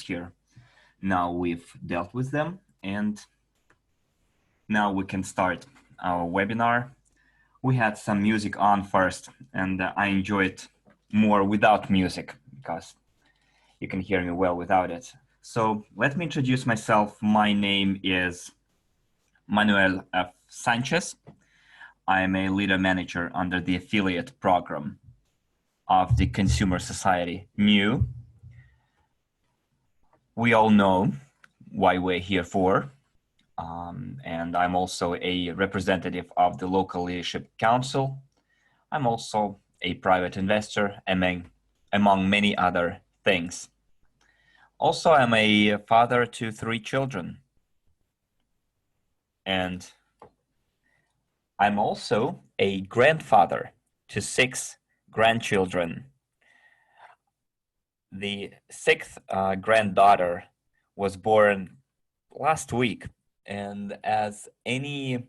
here. Now we've dealt with them, and now we can start our webinar. We had some music on first, and I enjoy it more without music because you can hear me well without it. So let me introduce myself. My name is Manuel F. Sanchez. I am a leader manager under the affiliate program of the Consumer Society NEU. We all know why we're here for, and I'm also a representative of the Local Leadership Council. I'm also a private investor, among many other things. Also, I'm a father to 3 children, and I'm also a grandfather to 6 grandchildren. The 6th granddaughter was born last week, and as any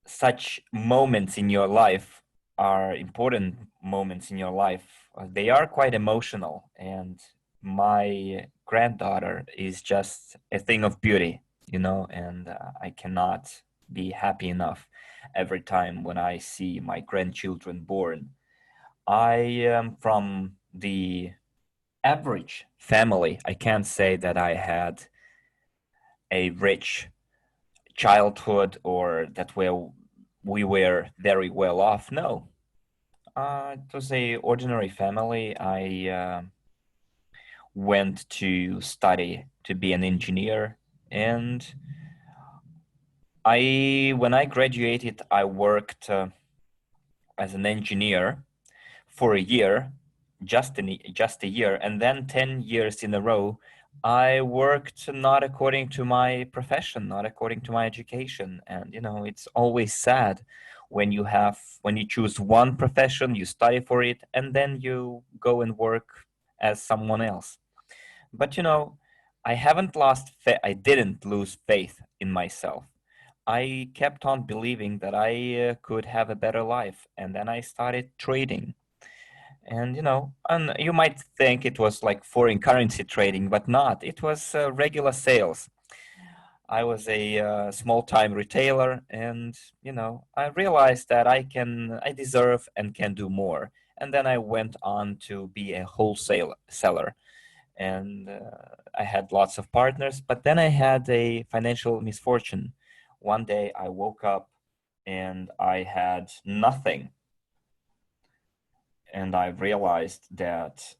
such moments in your life are important moments in your life, they are quite emotional, and my granddaughter is just a thing of beauty, and I cannot be happy enough every time when I see my grandchildren born. I am from the average family. I can't say that I had a rich childhood or that we were very well off. No, it was a ordinary family. I went to study to be an engineer, and when I graduated, I worked as an engineer for a year, just a year, and then 10 years in a row, I worked not according to my profession, not according to my education. And it's always sad when you choose one profession, you study for it, and then you go and work as someone else. But I didn't lose faith in myself. I kept on believing that I could have a better life, and then I started trading. And and you might think it was like foreign currency trading, but not. It was regular sales. I was a small-time retailer, and I realized that I deserve and can do more. And then I went on to be a wholesale seller, and I had lots of partners. But then I had a financial misfortune. One day I woke up and I had nothing. And I realized that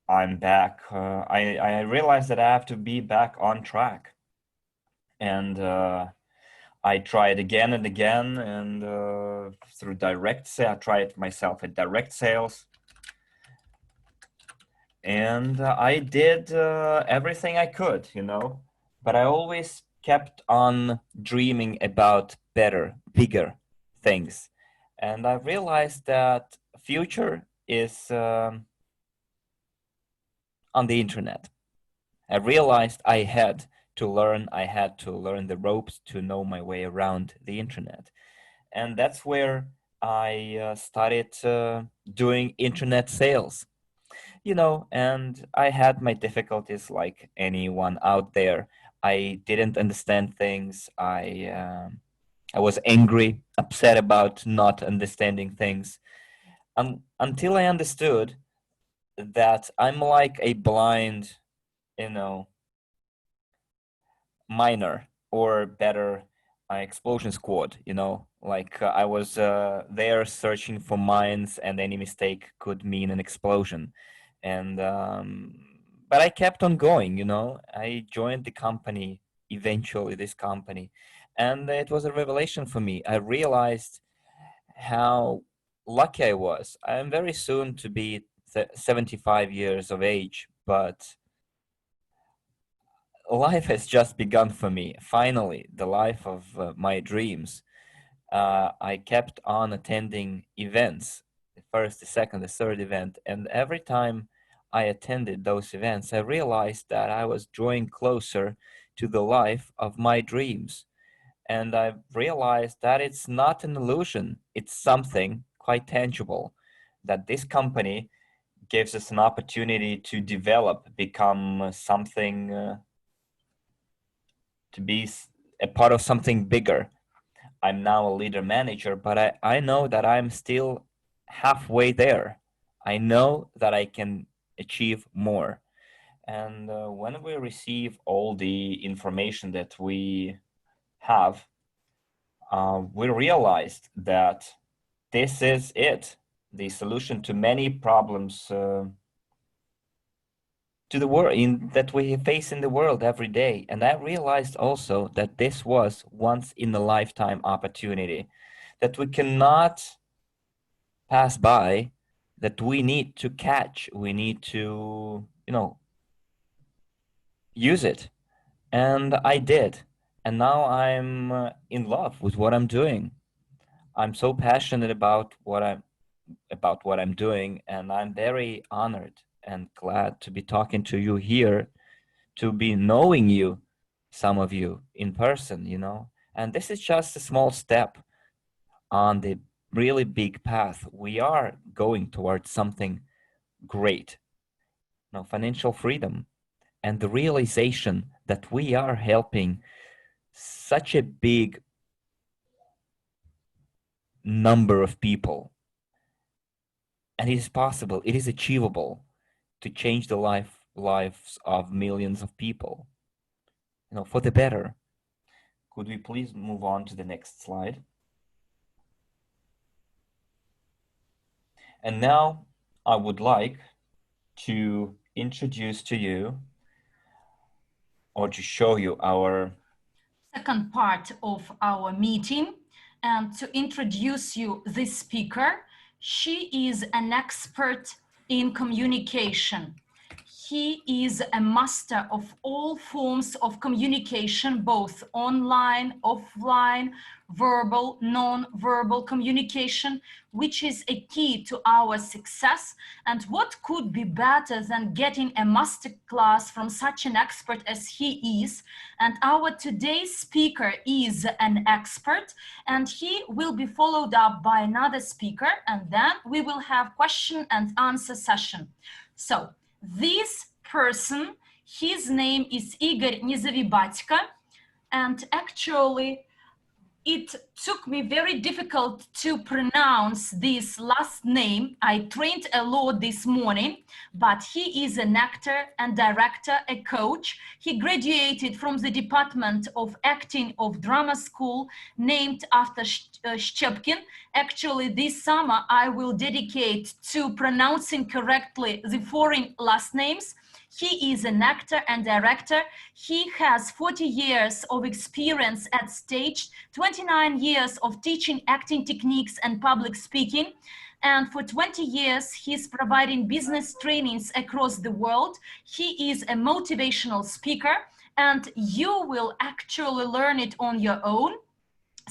I'm back. I realized that I have to be back on track. And I tried again and again, and through direct sales, I tried myself at direct sales. And I did everything I could, but I always kept on dreaming about better, bigger things. And I realized that future is on the internet. I realized I had to learn the ropes to know my way around the internet. And that's where I started doing internet sales. And I had my difficulties like anyone out there. I didn't understand things. I was angry, upset about not understanding things, until I understood that I'm like a blind, miner, or better, explosion squad. Like I was there searching for mines, and any mistake could mean an explosion. And but I kept on going. I joined the company, eventually this company, and it was a revelation for me. I realized how lucky I was. I'm very soon to be 75 years of age, but life has just begun for me. Finally, the life of my dreams. I kept on attending events, the first, the second, the third event, and every time I attended those events, I realized that I was drawing closer to the life of my dreams. And I realized that it's not an illusion, it's something quite tangible, that this company gives us an opportunity to develop, become something, to be a part of something bigger. I'm now a leader manager, but I know that I'm still halfway there. I know that I can achieve more. And when we receive all the information that we have, we realized that this is it, the solution to many problems to the world that we face in the world every day. And I realized also that this was once in a lifetime opportunity that we cannot pass by, that we need to catch, we need to, use it. And I did. And now I'm in love with what I'm doing. I'm so passionate about what I'm doing, and I'm very honored and glad to be talking to you here, to be knowing you, some of you in person, and this is just a small step on the really big path. We are going towards something great, financial freedom, and the realization that we are helping such a big number of people. And it is possible, it is achievable to change the lives of millions of people, for the better. Could we please move on to the next slide? And now I would like to introduce to you, or to show you, our second part of our meeting, and to introduce you this speaker. She is an expert in communication. He is a master of all forms of communication, both online, offline, verbal, non-verbal communication, which is a key to our success. And what could be better than getting a master class from such an expert as he is? And our today's speaker is an expert, and he will be followed up by another speaker, and then we will have question and answer session. So this person, his name is Igor Nezavibatka, and actually it took me very difficult to pronounce this last name. I trained a lot this morning, but he is an actor and director, a coach. He graduated from the Department of Acting of Drama School, named after Shchepkin. Actually, this summer I will dedicate to pronouncing correctly the foreign last names. He is an actor and director. He has 40 years of experience at stage, 29 years of teaching acting techniques and public speaking. And for 20 years, he's providing business trainings across the world. He is a motivational speaker, and you will actually learn it on your own.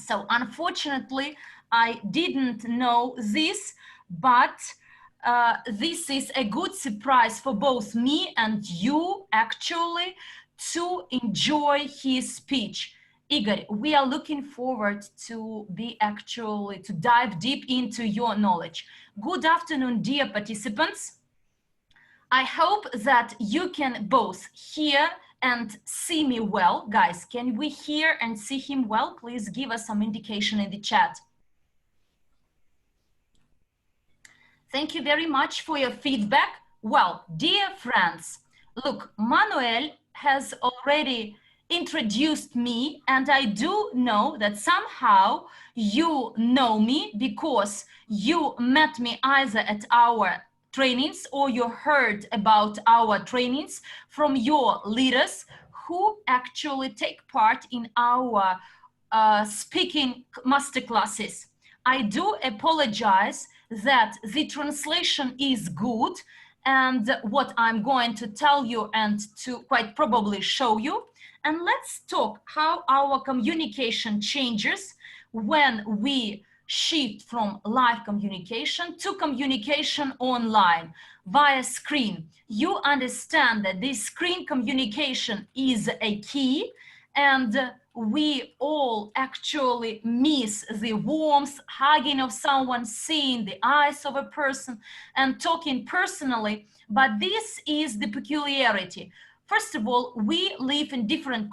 So unfortunately, I didn't know this, but this is a good surprise for both me and you, actually, to enjoy his speech. Igor, we are looking forward to dive deep into your knowledge. Good afternoon, dear participants. I hope that you can both hear and see me well. Guys, can we hear and see him well? Please give us some indication in the chat. Thank you very much for your feedback. Well, dear friends, look, Manuel has already introduced me, and I do know that somehow you know me because you met me either at our trainings or you heard about our trainings from your leaders who actually take part in our speaking masterclasses. I do apologize that the translation is good, and what I'm going to tell you and to quite probably show you. And let's talk how our communication changes when we shift from live communication to communication online via screen. You understand that this screen communication is a key, and we all actually miss the warmth, hugging of someone, seeing the eyes of a person, and talking personally. But this is the peculiarity. First of all, we live in different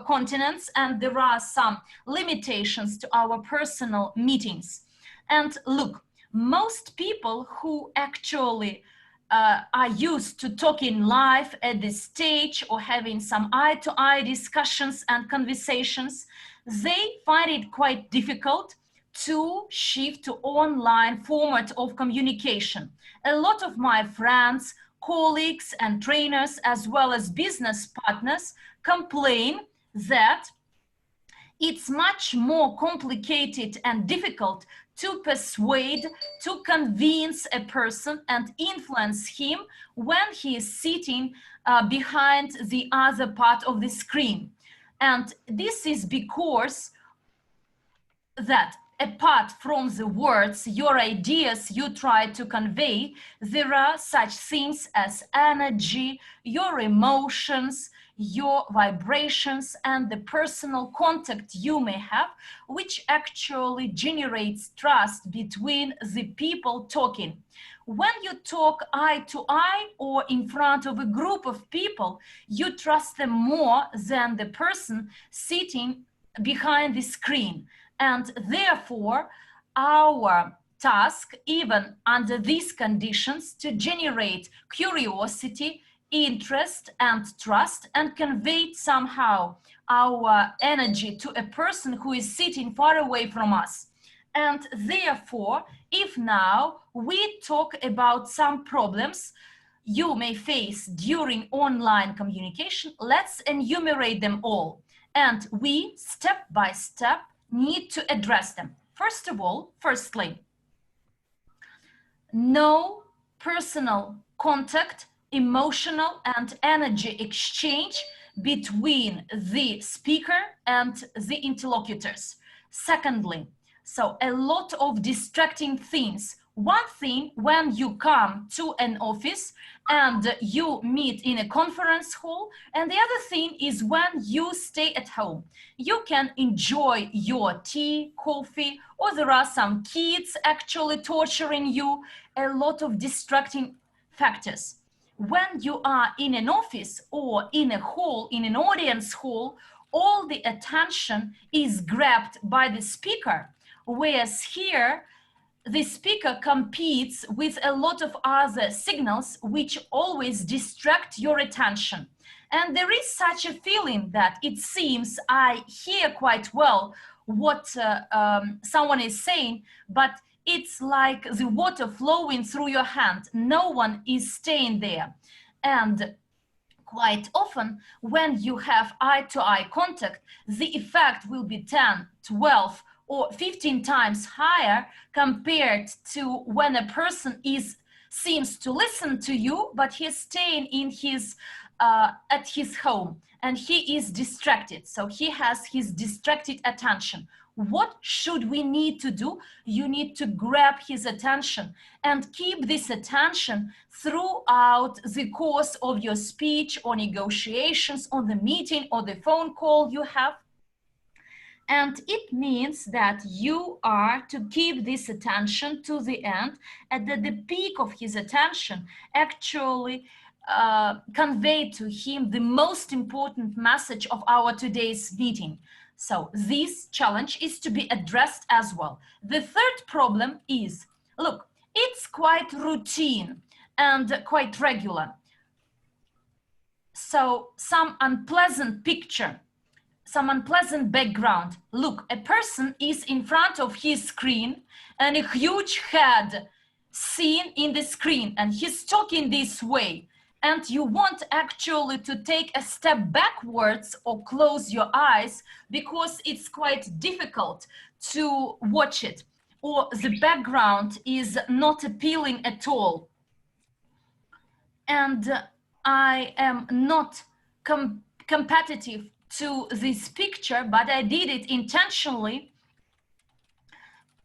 continents, and there are some limitations to our personal meetings. And look, most people who actually are used to talking live at the stage or having some eye-to-eye discussions and conversations, they find it quite difficult to shift to online format of communication. A lot of my friends, colleagues and trainers, as well as business partners, complain that it's much more complicated and difficult to persuade, to convince a person and influence him when he is sitting behind the other part of the screen. And this is because that apart from the words, your ideas you try to convey, there are such things as energy, your emotions, your vibrations, and the personal contact you may have, which actually generates trust between the people talking. When you talk eye to eye or in front of a group of people, you trust them more than the person sitting behind the screen. And therefore, our task, even under these conditions, to generate curiosity, interest, and trust, and convey somehow our energy to a person who is sitting far away from us. And therefore, if now we talk about some problems you may face during online communication, let's enumerate them all. And we, step by step, need to address them. First of all, firstly, no personal contact, emotional and energy exchange between the speaker and the interlocutors. Secondly, so a lot of distracting things. One thing, when you come to an office and you meet in a conference hall, and the other thing is when you stay at home. You can enjoy your tea, coffee, or there are some kids actually torturing you, a lot of distracting factors. When you are in an office or in a hall, in an audience hall, all the attention is grabbed by the speaker, whereas here, the speaker competes with a lot of other signals which always distract your attention. And there is such a feeling that it seems I hear quite well what someone is saying, but it's like the water flowing through your hand. No one is staying there. And quite often, when you have eye-to-eye contact, the effect will be 10, 12, or 15 times higher compared to when a person seems to listen to you, but he's staying in his at his home and he is distracted. So he has his distracted attention. What should we need to do? You need to grab his attention and keep this attention throughout the course of your speech or negotiations or the meeting or the phone call you have. And it means that you are to keep this attention to the end, and that the peak of his attention actually convey to him the most important message of our today's meeting. So this challenge is to be addressed as well. The third problem is, look, it's quite routine and quite regular. So some unpleasant picture, some unpleasant background. Look, a person is in front of his screen and a huge head seen in the screen, and he's talking this way. And you want actually to take a step backwards or close your eyes because it's quite difficult to watch it, or the background is not appealing at all. And I am not competitive to this picture, but I did it intentionally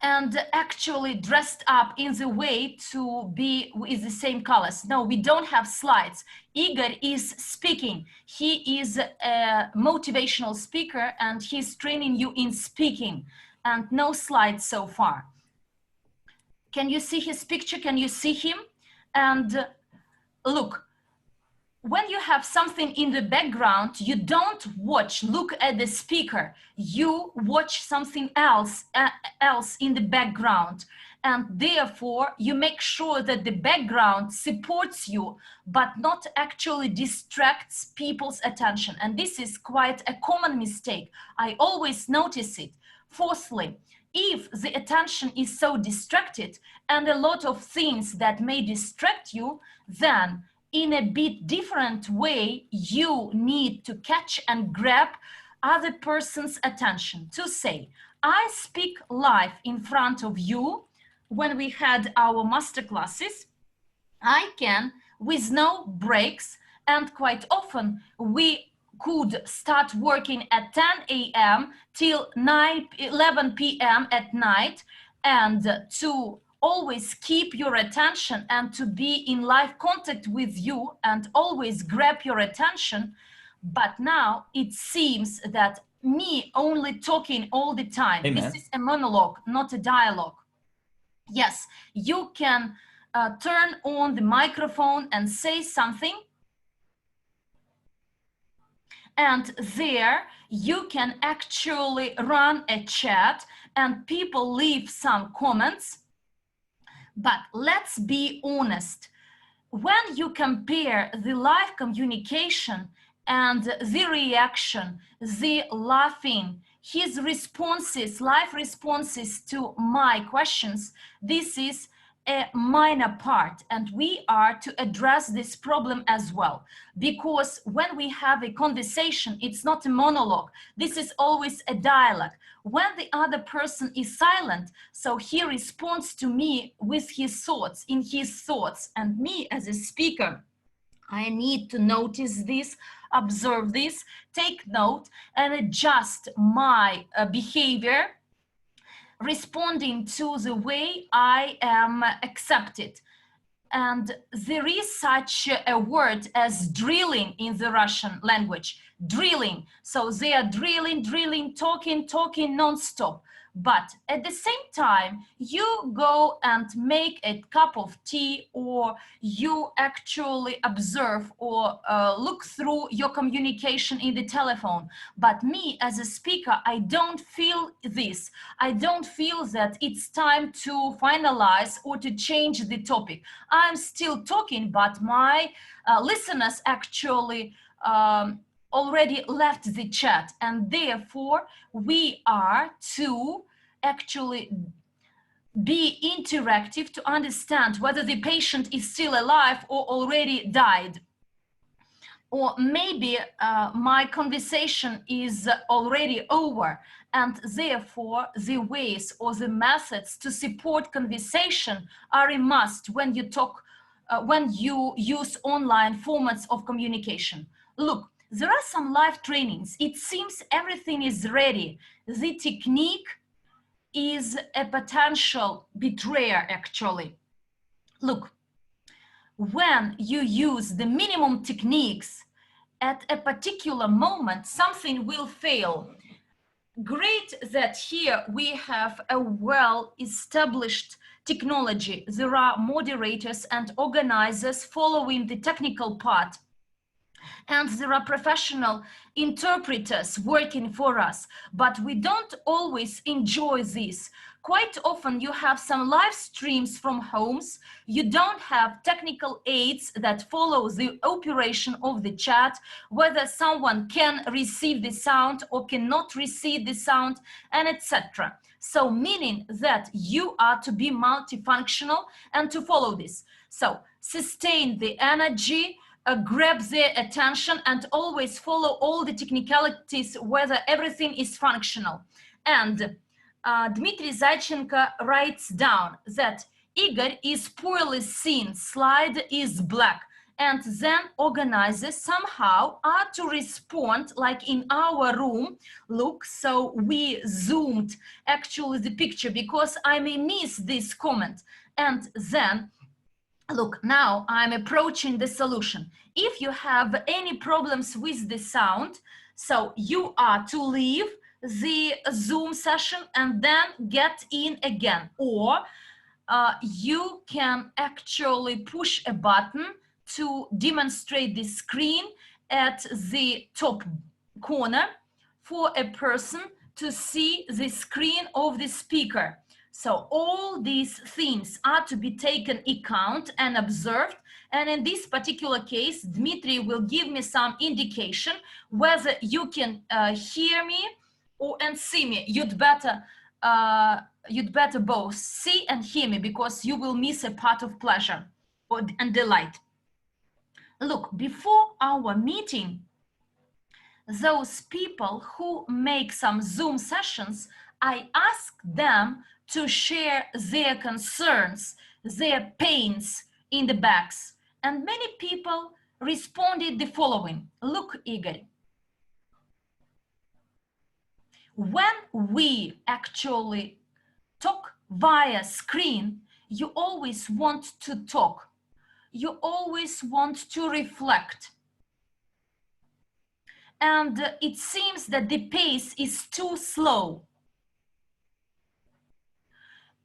and actually dressed up in the way to be with the same colors. No, we don't have slides. Igor is speaking. He is a motivational speaker and he's training you in speaking, and no slides so far. Can you see his picture? Can you see him? And look, when you have something in the background, you don't look at the speaker, you watch something else in the background. And therefore, you make sure that the background supports you, but not actually distracts people's attention. And this is quite a common mistake. I always notice it. Fourthly, if the attention is so distracted and a lot of things that may distract you, then in a bit different way, you need to catch and grab other person's attention to say, I speak live in front of you. When we had our master classes, I can, with no breaks, and quite often we could start working at 10 a.m. till 11 p.m. at night, and to always keep your attention and to be in live contact with you and always grab your attention. But now it seems that me only talking all the time. Amen. This is a monologue, not a dialogue. Yes, you can turn on the microphone and say something. And there you can actually run a chat and people leave some comments. But let's be honest, when you compare the live communication and the reaction, the laughing, his responses, live responses to my questions, this is a minor part, and we are to address this problem as well, because when we have a conversation, it's not a monologue, this is always a dialogue. When the other person is silent, so he responds to me with his thoughts, in his thoughts, and me as a speaker, I need to notice this, observe this, take note, and adjust my behavior, responding to the way I am accepted. And there is such a word as drilling in the Russian language, drilling. So they are drilling, talking non-stop. But at the same time, you go and make a cup of tea, or you actually observe or look through your communication in the telephone. But me as a speaker, I don't feel this. I don't feel that it's time to finalize or to change the topic. I'm still talking, but my listeners actually already left the chat, and therefore we are to actually be interactive to understand whether the patient is still alive or already died. Or maybe my conversation is already over, and therefore the ways or the methods to support conversation are a must when you talk, when you use online formats of communication. Look, there are some live trainings. It seems everything is ready. The technique is a potential betrayer, actually. Look, when you use the minimum techniques at a particular moment, something will fail. Great that here we have a well-established technology. There are moderators and organizers following the technical part, and there are professional interpreters working for us, but we don't always enjoy this. Quite often you have some live streams from homes, you don't have technical aids that follow the operation of the chat, whether someone can receive the sound or cannot receive the sound, and etc. So meaning that you are to be multifunctional and to follow this. So sustain the energy, grab their attention, and always follow all the technicalities, whether everything is functional. And Dmitry Zaychenko writes down that Igor is poorly seen, slide is black. and then organizers somehow are to respond, like in our room. Look, so we zoomed actually the picture because I may miss this comment. And then, look, now I'm approaching the solution. If you have any problems with the sound, so you are to leave the Zoom session and then get in again, or you can actually push a button to demonstrate the screen at the top corner for a person to see the screen of the speaker. So all these things are to be taken account and observed. And in this particular case, Dmitry will give me some indication whether you can hear me and see me. You'd better both see and hear me, because you will miss a part of pleasure and delight. Look, before our meeting, those people who make some Zoom sessions, I ask them to share their concerns, their pains in the backs. And many people responded the following. Look, Igor, when we actually talk via screen, you always want to talk. You always want to reflect. And it seems that the pace is too slow.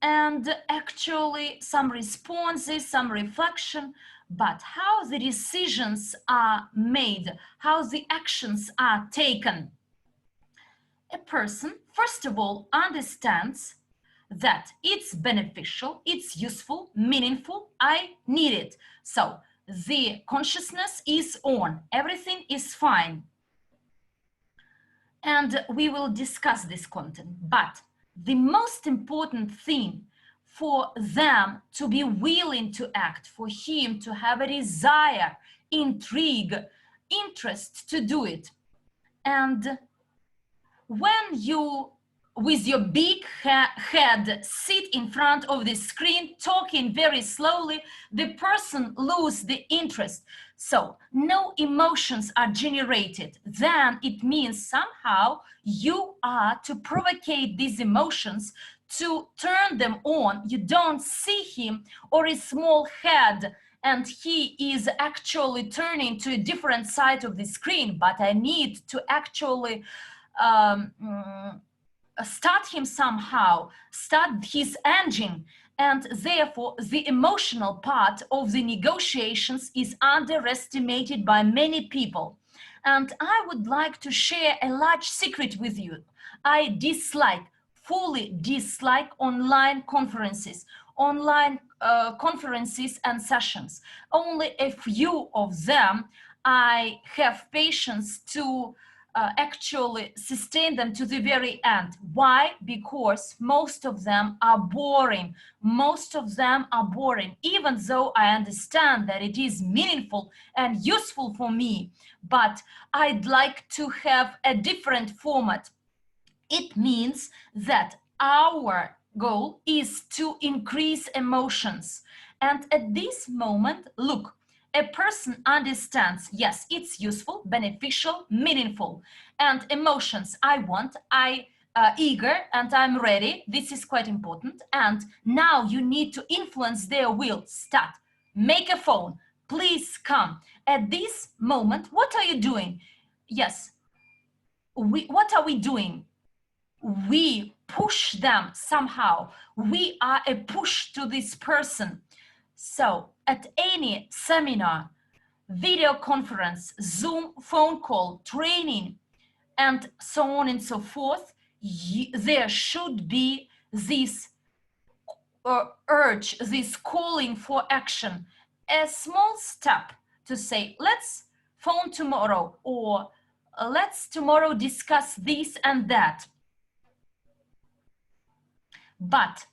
And actually some responses, some reflection, but how the decisions are made, how the actions are taken. A person, first of all, understands that it's beneficial, it's useful, meaningful, I need it. So the consciousness is on, everything is fine. And we will discuss this content. But the most important thing for them to be willing to act, for him to have a desire, intrigue, interest to do it. And when you, with your big head, sit in front of the screen, talking very slowly, the person loses the interest. So no emotions are generated. Then it means somehow you are to provocate these emotions, to turn them on. You don't see him or a small head and he is actually turning to a different side of the screen, but I need to actually start him somehow, start his engine, and therefore the emotional part of the negotiations is underestimated by many people. And I would like to share a large secret with you. I fully dislike online conferences, conferences and sessions. Only a few of them I have patience to actually sustain them to the very end. Why? Because most of them are boring. Most of them are boring, even though I understand that it is meaningful and useful for me, but I'd like to have a different format. It means that our goal is to increase emotions. And at this moment, look, a person understands, yes, it's useful, beneficial, meaningful, and emotions, I want, eager, and I'm ready. This is quite important. And now you need to influence their will. Start, make a phone, please come. At this moment, what are you doing? Yes, what are we doing? We push them somehow. We are a push to this person. So at any seminar, video conference, Zoom, phone call, training, and so on and so forth, there should be this urge, this calling for action, a small step to say, let's phone tomorrow, or let's tomorrow discuss this and that. But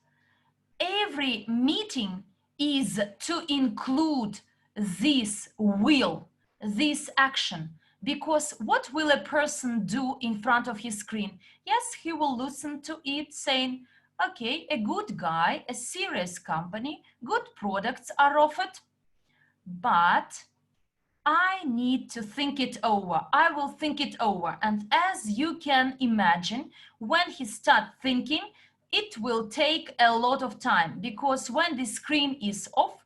every meeting is to include this will, this action, because what will a person do in front of his screen? Yes, he will listen to it saying, okay, a good guy, a serious company, good products are offered, but I need to think it over. I will think it over. And as you can imagine, when he starts thinking, it will take a lot of time, because when the screen is off,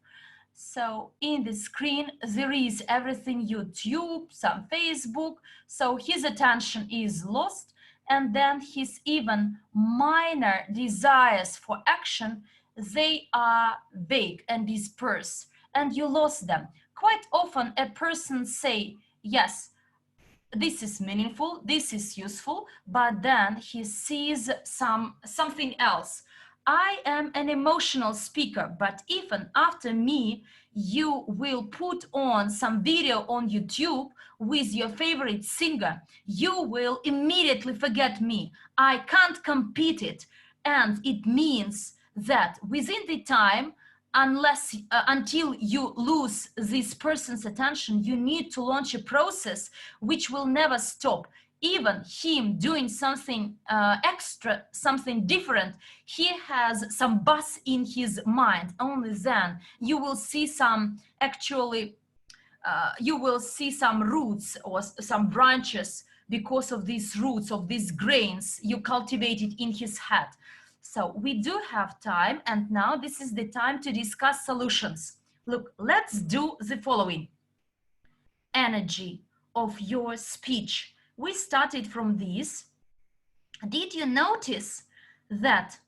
so in the screen, there is everything YouTube, some Facebook, so his attention is lost, and then his even minor desires for action, they are vague and dispersed, and you lost them. Quite often a person say, yes, this is meaningful, this is useful, but then he sees something else. I am an emotional speaker, but even after me, you will put on some video on YouTube with your favorite singer. You will immediately forget me. I can't compete it. And it means that within the time, until you lose this person's attention, you need to launch a process which will never stop. Even him doing something extra, something different, he has some buzz in his mind. Only then you will see some you will see some roots or some branches because of these roots, of these grains you cultivated in his head. So we do have time, and now this is the time to discuss solutions. Look, let's do the following. Energy of your speech. We started from this. Did you notice that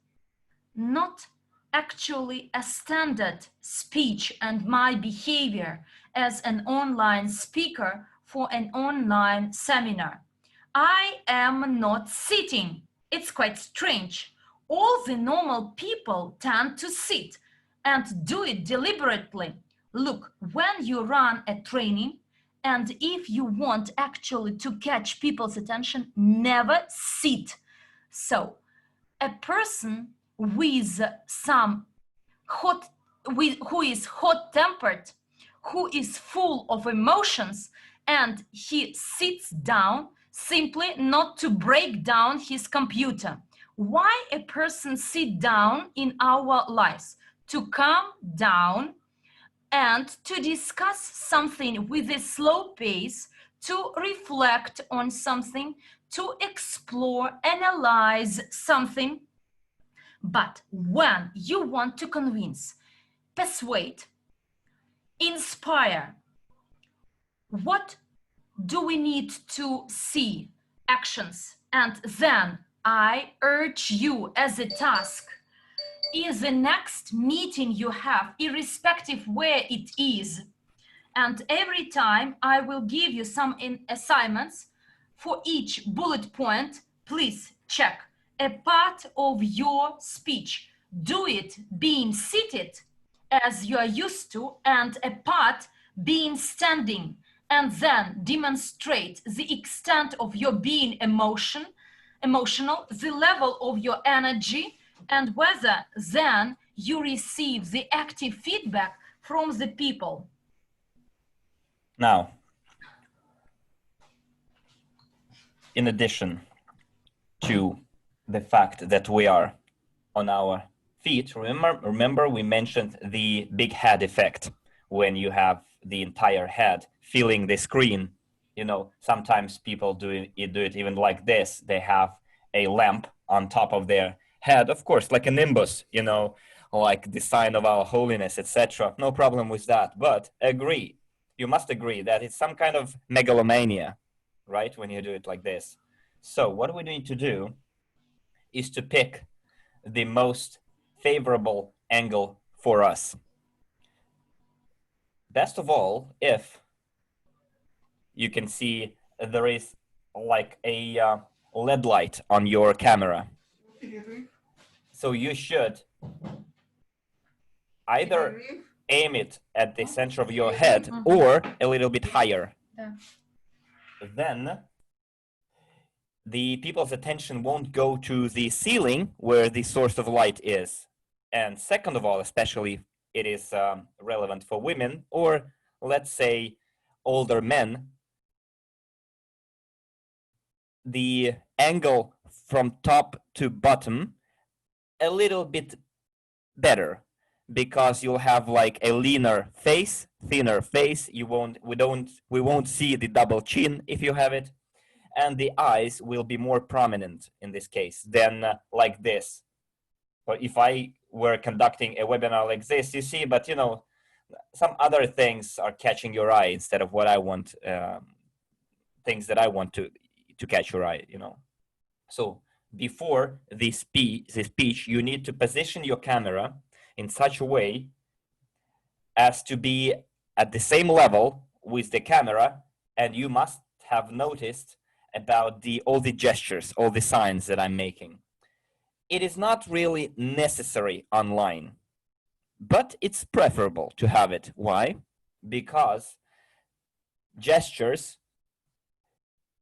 not actually a standard speech and my behavior as an online speaker for an online seminar? I am not sitting. It's quite strange. All the normal people tend to sit and do it deliberately. Look, when you run a training, and if you want actually to catch people's attention, never sit. So a person with some who is hot-tempered, who is full of emotions, and he sits down simply not to break down his computer. Why a person sit down in our lives? To calm down and to discuss something with a slow pace, to reflect on something, to explore, analyze something. But when you want to convince, persuade, inspire, what do we need to see? Actions. And then I urge you as a task, in the next meeting you have, irrespective where it is, and every time I will give you some assignments. For each bullet point, please check a part of your speech. Do it being seated as you are used to, and a part being standing, and then demonstrate the extent of your being emotional, the level of your energy, and whether then you receive the active feedback from the people. Now, in addition to the fact that we are on our feet, remember we mentioned the big head effect. When you have the entire head filling the screen, you know, sometimes people do it even like this. They have a lamp on top of their head, of course, like a nimbus, you know, like the sign of our holiness, etc. No problem with that, but you must agree that it's some kind of megalomania, right, when you do it like this. So what we need to do is to pick the most favorable angle for us. Best of all, if you can see there is like a LED light on your camera. So you should either aim it at the center of your head or a little bit higher. Then the people's attention won't go to the ceiling where the source of light is. And second of all, especially it is relevant for women, or let's say older men, the angle from top to bottom a little bit better, because you'll have like a leaner face, thinner face. We won't see the double chin if you have it, and the eyes will be more prominent in this case than like this. But if I were conducting a webinar like this, you see, but you know, some other things are catching your eye instead of what I want, things that I want to catch your eye, you know. So before this speech, you need to position your camera in such a way as to be at the same level with the camera, and you must have noticed about all the gestures, all the signs that I'm making. It is not really necessary online, but it's preferable to have it. Why? Because gestures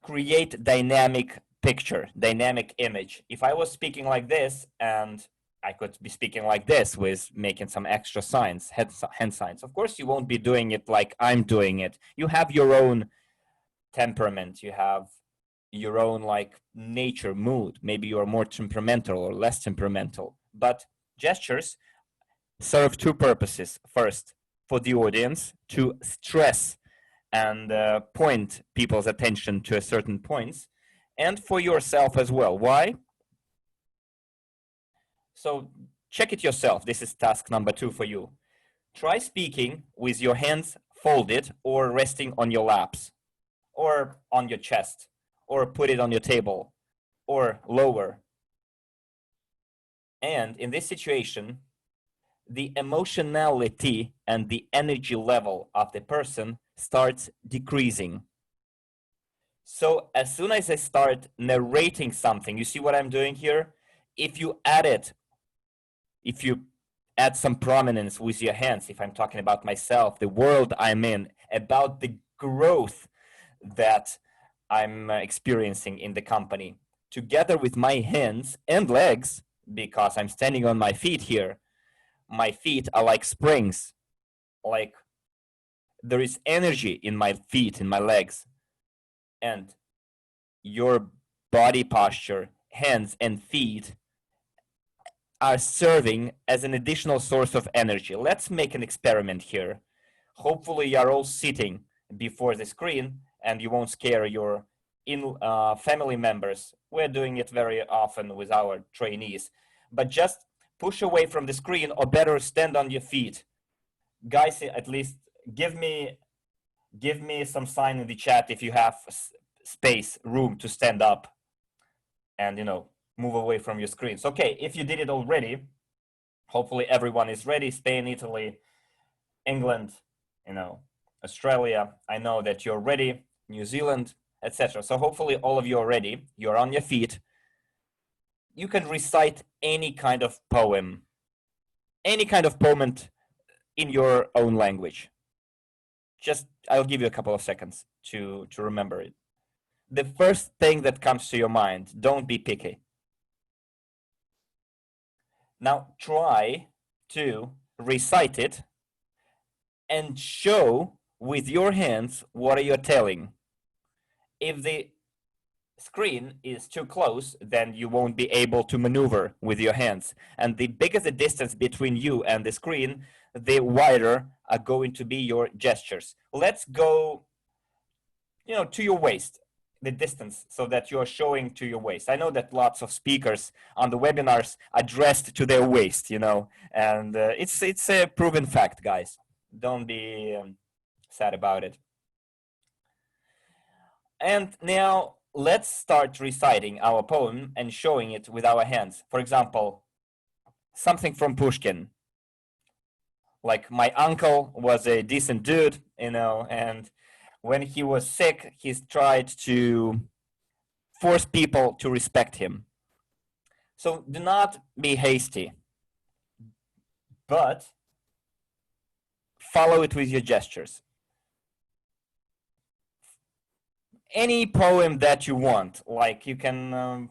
create dynamic picture, dynamic image. If I was speaking like this, and I could be speaking like this with making some extra signs, hand signs. Of course, you won't be doing it like I'm doing it. You have your own temperament. You have your own like nature, mood. Maybe you're more temperamental or less temperamental. But gestures serve two purposes. First, for the audience to stress and point people's attention to a certain points, and for yourself as well. Why? So check it yourself. This is task number 2 for you. Try speaking with your hands folded or resting on your laps or on your chest, or put it on your table or lower. And in this situation, the emotionality and the energy level of the person starts decreasing. So as soon as I start narrating something, you see what I'm doing here? If you add some prominence with your hands, if I'm talking about myself, the world I'm in, about the growth that I'm experiencing in the company, together with my hands and legs, because I'm standing on my feet here, my feet are like springs, like there is energy in my feet, in my legs, and your body posture, hands and feet are serving as an additional source of energy. Let's make an experiment here. Hopefully you're all sitting before the screen and you won't scare your family members. We're doing it very often with our trainees, but just push away from the screen, or better stand on your feet. Guys, at least give me some sign in the chat if you have space, room to stand up and, you know, move away from your screens. Okay, if you did it already, hopefully everyone is ready. Spain, Italy, England, you know, Australia, I know that you're ready, New Zealand, etc. So hopefully all of you are ready. You're on your feet. You can recite any kind of poem in your own language. Just, I'll give you a couple of seconds to remember it. The first thing that comes to your mind, don't be picky. Now try to recite it and show with your hands what you're telling. If the screen is too close, then you won't be able to maneuver with your hands. And the bigger the distance between you and the screen, the wider are going to be your gestures. Let's go, you know, to your waist, the distance, so that you're showing to your waist. I know that lots of speakers on the webinars are dressed to their waist, you know, and it's a proven fact, guys. Don't be sad about it. And now let's start reciting our poem and showing it with our hands. For example, something from Pushkin. Like, my uncle was a decent dude, you know, and when he was sick, he tried to force people to respect him. So do not be hasty, but follow it with your gestures. Any poem that you want, like you can,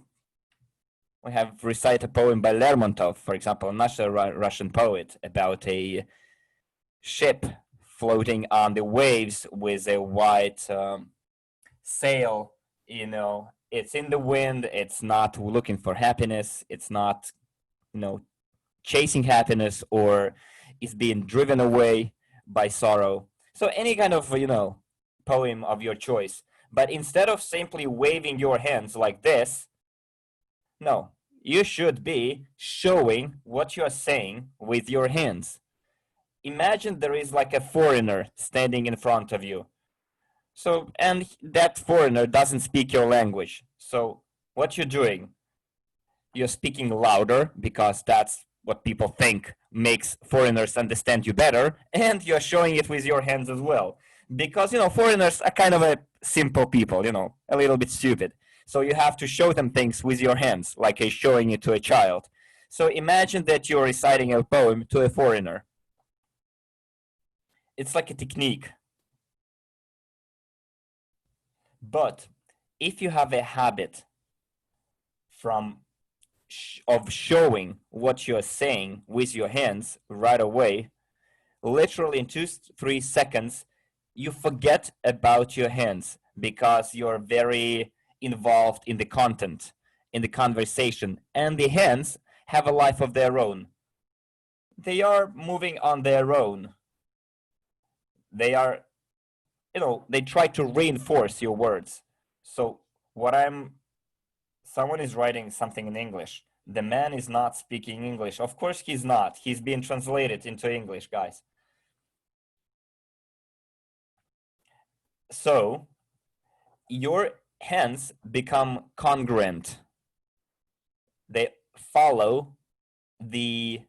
we have recite a poem by Lermontov, for example, another Russian poet, about a ship floating on the waves with a white sail, you know, it's in the wind, it's not looking for happiness, it's not, you know, chasing happiness or is being driven away by sorrow. So any kind of, poem of your choice. But instead of simply waving your hands like this, no, you should be showing what you're saying with your hands. Imagine there is like a foreigner standing in front of you. So, and that foreigner doesn't speak your language. So what you're doing, you're speaking louder because that's what people think makes foreigners understand you better, and you're showing it with your hands as well. Because, foreigners are kind of a simple people, a little bit stupid. So you have to show them things with your hands, like showing it to a child. So imagine that you're reciting a poem to a foreigner. It's like a technique. But if you have a habit of showing what you're saying with your hands right away, literally in 2-3 seconds, you forget about your hands because you're very involved in the content, in the conversation, and the hands have a life of their own. They are moving on their own. They are, they try to reinforce your words. So someone is writing something in English. The man is not speaking English. Of course he's not. He's being translated into English, guys. So your hands become congruent. They follow the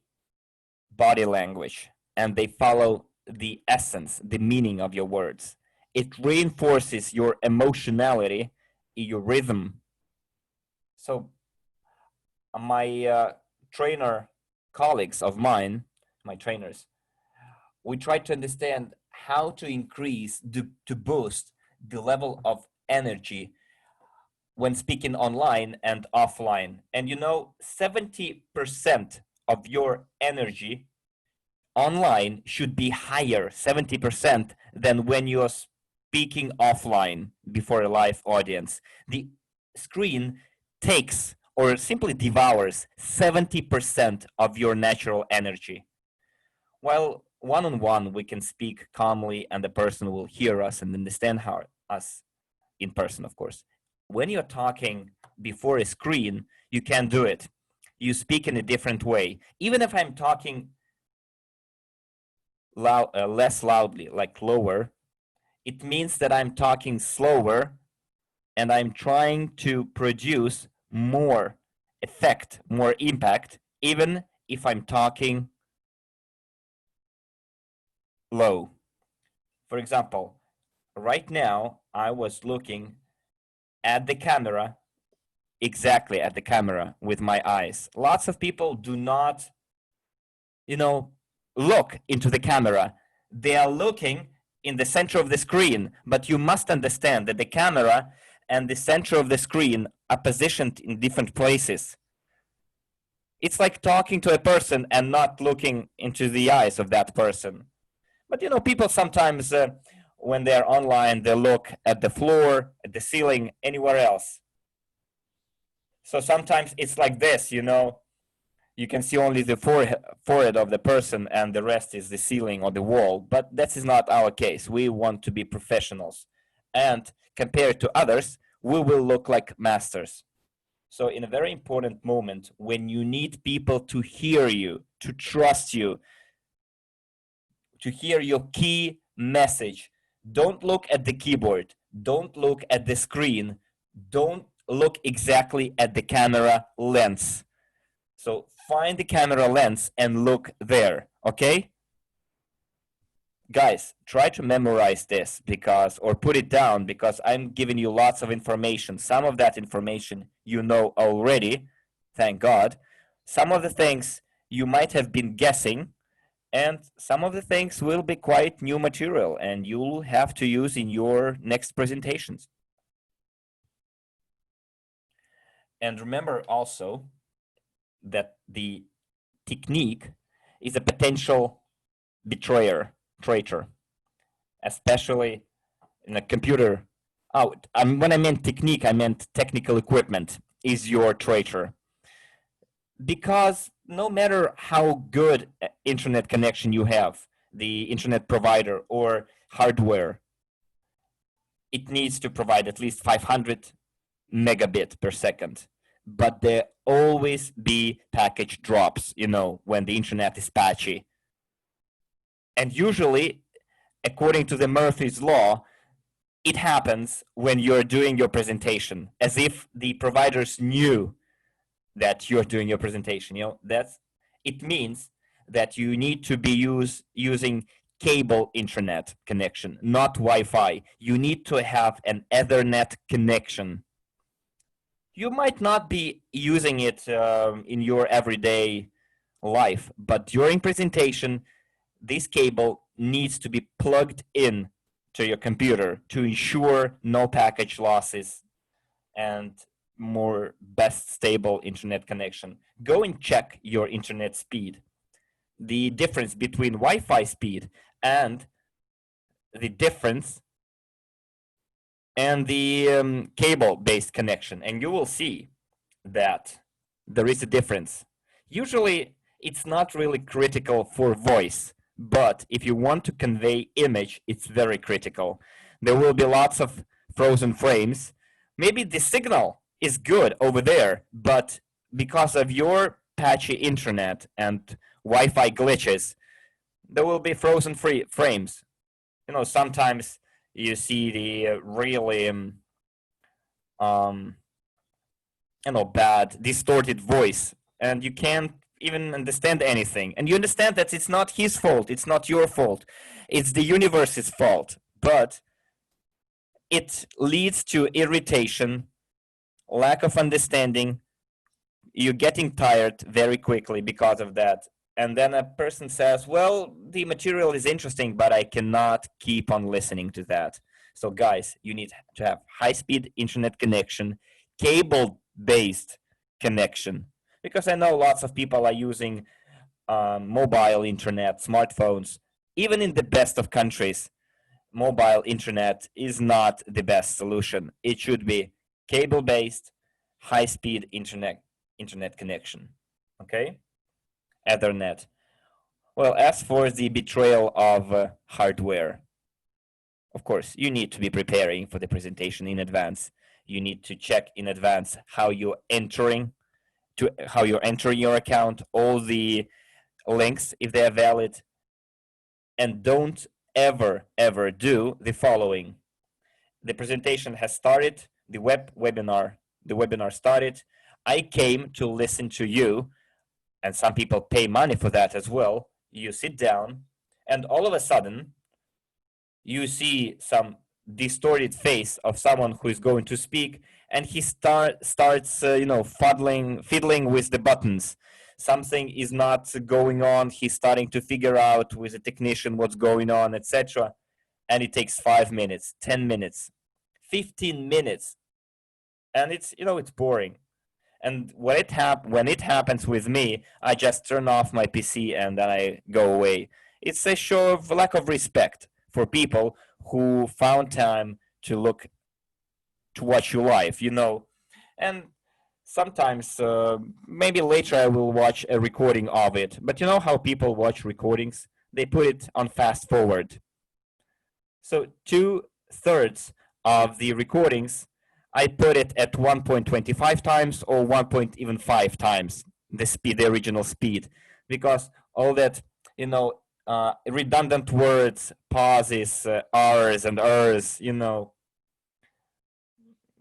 body language and they follow the essence, the meaning of your words. It reinforces your emotionality, your rhythm. So my trainer colleagues of mine, my trainers, we try to understand how to increase, to boost the level of energy when speaking online and offline. And 70% of your energy online should be higher, 70%, than when you're speaking offline before a live audience. The screen takes or simply devours 70% of your natural energy. While one-on-one, we can speak calmly and the person will hear us and understand us in person, of course. When you're talking before a screen, you can't do it. You speak in a different way. Even if I'm talking less loudly, like lower, it means that I'm talking slower and I'm trying to produce more effect, more impact, even if I'm talking low. For example, right now I was looking at the camera, exactly at the camera with my eyes. Lots of people do not, look into the camera. They are looking in the center of the screen, but you must understand that the camera and the center of the screen are positioned in different places. It's like talking to a person and not looking into the eyes of that person. But people sometimes, when they're online, they look at the floor, at the ceiling, anywhere else. So sometimes it's like this, you can see only the forehead of the person and the rest is the ceiling or the wall. But that is not our case. We want to be professionals. And compared to others, we will look like masters. So in a very important moment, when you need people to hear you, to trust you, to hear your key message, don't look at the keyboard, don't look at the screen, don't look exactly at the camera lens. So find the camera lens and look there, okay? Guys, try to memorize this or put it down, because I'm giving you lots of information. Some of that information you know already, thank God. Some of the things you might have been guessing, and some of the things will be quite new material and you'll have to use in your next presentations. And remember also that the technique is a potential traitor, especially in a computer. When I meant technique, I meant technical equipment is your traitor. because no matter how good internet connection you have, the internet provider or hardware, it needs to provide at least 500 megabit per second. But there always be package drops, you know, when the internet is patchy. And usually, according to the Murphy's Law, it happens when you're doing your presentation, as if the providers knew that you're doing your presentation. You know, it means that you need to be using cable internet connection, not Wi-Fi. You need to have an Ethernet connection. You might not be using it in your everyday life, but during presentation, this cable needs to be plugged in to your computer to ensure no package losses and more best stable internet connection. Go and check your internet speed. The difference between Wi-Fi speed and the difference and the cable-based connection, and you will see that there is a difference. Usually, it's not really critical for voice, but if you want to convey image, it's very critical. There will be lots of frozen frames. Maybe the signal is good over there, but because of your patchy internet and Wi-Fi glitches, there will be frozen frames. You know, sometimes you see the really bad distorted voice, and you can't even understand anything. And you understand that it's not his fault, it's not your fault, it's the universe's fault. But it leads to irritation, lack of understanding. You're getting tired very quickly because of that. And then a person says, well, the material is interesting, but I cannot keep on listening to that. So guys, you need to have high-speed internet connection, cable-based connection, because I know lots of people are using mobile internet, smartphones. Even in the best of countries, mobile internet is not the best solution. It should be cable-based, high-speed internet connection, okay? Ethernet. Well, as for the betrayal of hardware, of course, you need to be preparing for the presentation in advance. You need to check in advance how you're entering your account, all the links if they are valid, and don't ever do the following. The presentation has started, the webinar started. I came to listen to you, and some people pay money for that as well. You sit down, and all of a sudden, you see some distorted face of someone who is going to speak, and he starts fiddling with the buttons. Something is not going on. He's starting to figure out with the technician what's going on, etc. And it takes 5 minutes, 10 minutes, 15 minutes, and it's boring. And when it happens with me, I just turn off my PC and then I go away. It's a show of lack of respect for people who found time to watch you live, And sometimes, maybe later I will watch a recording of it. But you know how people watch recordings? They put it on fast forward. So 2/3 of the recordings, I put it at 1.25 times or 1.5 times the original speed, because all that, redundant words, pauses, R's and R's,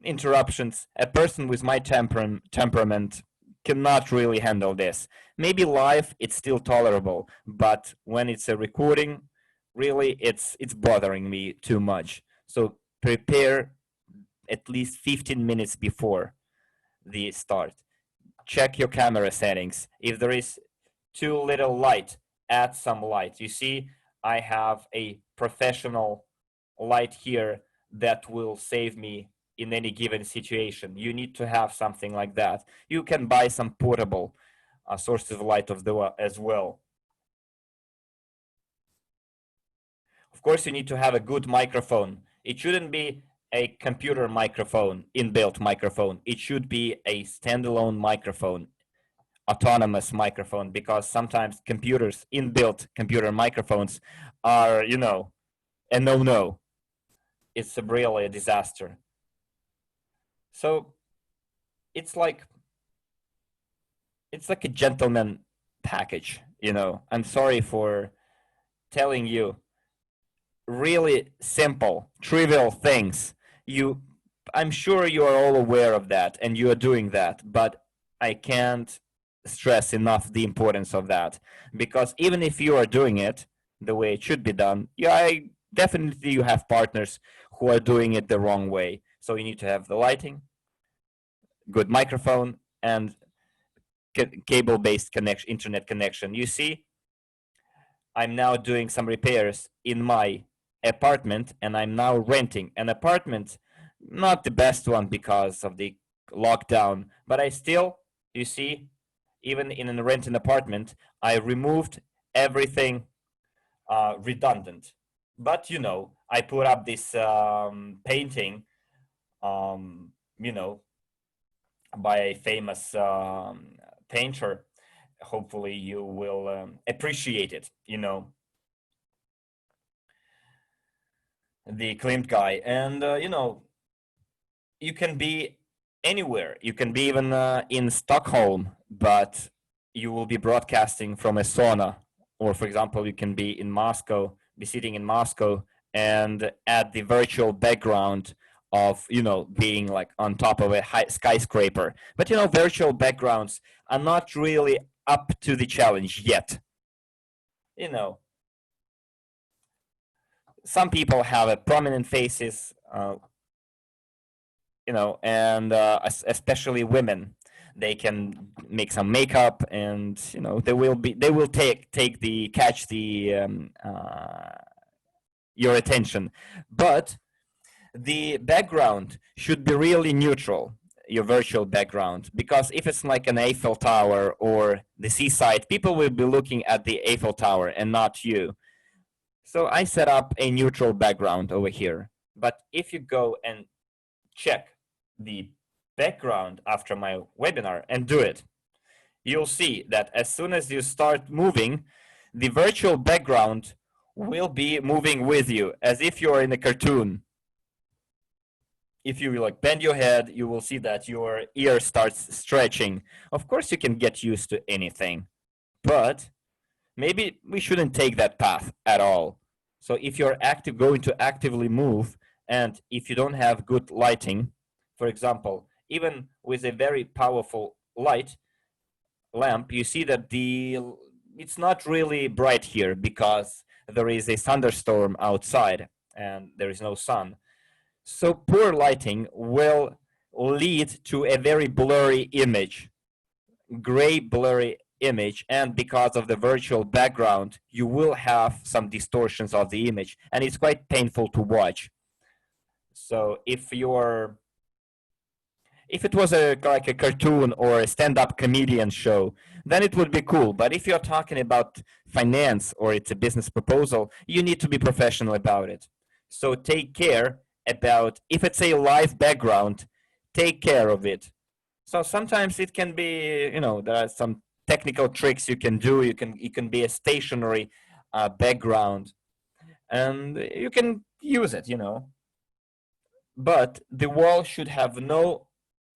interruptions. A person with my temperament cannot really handle this. Maybe live it's still tolerable, but when it's a recording, really it's bothering me too much. So prepare at least 15 minutes before the start. Check your camera settings. If there is too little light, add some light. You see, I have a professional light here that will save me in any given situation. You need to have something like that. You can buy some portable sources of light as well. Of course, you need to have a good microphone. It shouldn't be a computer microphone, inbuilt microphone. It should be a standalone microphone. autonomous microphone, because sometimes computers, inbuilt computer microphones are, you know, a no-no. It's really a disaster. So it's like a gentleman package, you know. I'm sorry for telling you really simple, trivial things. I'm sure you are all aware of that and you are doing that, but I can't stress enough the importance of that, because even if you are doing it the way it should be done, definitely you have partners who are doing it the wrong way. So you need to have the lighting, good microphone, and cable-based connection, internet connection. You see, I'm now doing some repairs in my apartment, and I'm now renting an apartment, not the best one because of the lockdown, but I still, you see, even in a rented apartment, I removed everything redundant. But, you know, I put up this painting, you know, by a famous painter. Hopefully you will appreciate it, you know, the Klimt guy. And, you know, you can be anywhere. You can be even in Stockholm, but you will be broadcasting from a sauna. Or, for example, you can be in Moscow, be sitting in Moscow, and add the virtual background of, you know, being like on top of a high skyscraper. But, you know, virtual backgrounds are not really up to the challenge yet. You know, some people have a prominent faces, you know, and especially women, they can make some makeup, and, you know, they will catch the your attention. But the background should be really neutral, your virtual background, because if it's like an Eiffel Tower or the seaside, people will be looking at the Eiffel Tower and not you. So I set up a neutral background over here. But if you go and check the background after my webinar and do it, you'll see that as soon as you start moving, the virtual background will be moving with you, as if you're in a cartoon. If you like bend your head, you will see that your ear starts stretching. Of course, you can get used to anything, but maybe we shouldn't take that path at all. So if you're going to actively move, and if you don't have good lighting, for example, even with a very powerful lamp, you see that it's not really bright here because there is a thunderstorm outside and there is no sun. So poor lighting will lead to a very blurry image, gray blurry image, and because of the virtual background, you will have some distortions of the image, and it's quite painful to watch. So if it was like a cartoon or a stand-up comedian show, then it would be cool. But if you're talking about finance or it's a business proposal, you need to be professional about it. So take care about, if it's a live background, take care of it. So sometimes it can be, you know, there are some technical tricks you can do. You can be a stationary background, and you can use it, you know. But the wall should have no